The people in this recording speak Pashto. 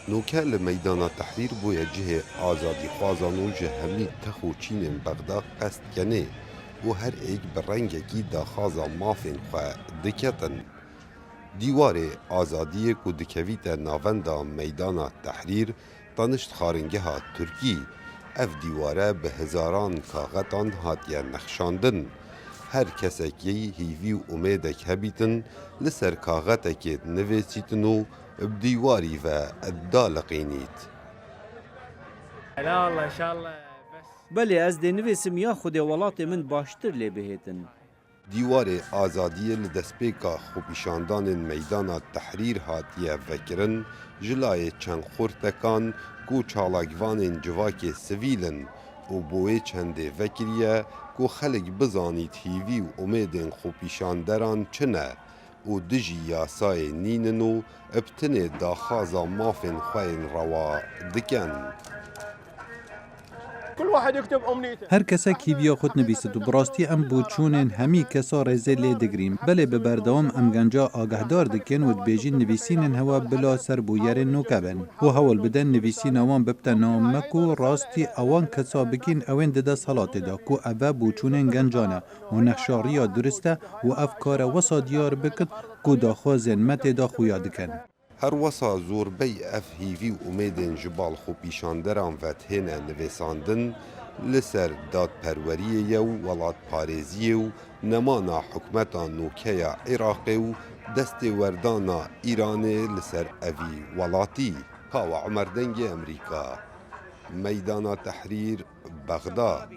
نوکه لمیدان تحریر بوی جه آزادی خوازان و جه همی تخو چین بغدا قست کنه و هر ایک برنگکی دا خوازا مافین خواه دکتن. دیوار آزادی که دکویت ناوندا میدان تحریر تنشت خارنگه ها ترکی اف دیواره به هزاران کاغتان هاتیه نخشاندن. هر کسکی هیوی و امیدک هبیتن لسر کاغتک نویسیتن و بدیواری و ادالقینیت. لا والله ان شاء الله بس بله از دنویسم یا خود ولات من باشتر لی بهتن. دیوار آزادی لدسپیکا خوبیشاندان میدان تحریر هاتیه وکرن جلای چند خورتکان کو چالاگوان جواک سویلن و بوی چنده وکریه کو خلق بزانید هیوی و امیدن خوبیشاندران چنه و دجی یاسای نینن و ابتن داخازا مافن خوین روا دکن. كل واحد يكتب امنيته. هر کسا کیویا خود نویسد و براستی ام بوچونن همی کسا رزه لی دگریم بله به بردوام ام گنجا آگهدار دکن و دبیجین نویسینن هوا بلا سر بویر نوکبن و هول بدن نویسین اوان ببتا نامکو راستی اوان کسا بکین اوین دده صلات دا کو اوه بوچونن گنجانه و نخشاریا درسته و افکار وسا دیار بکد کو داخوازن مت دا خویا دکن. هر وسا زوربی اف هیوی و امیدن جبال خو پیشاندران و تهنه نویساندن لسر دادپروریه و ولات پارێزیه و نمانا حکومتا نوکه عراقی و دست وردانا ایرانه لسر اوی ولاتی. هاو عمر دنگ امریکا، میدان تحریر، بغداد.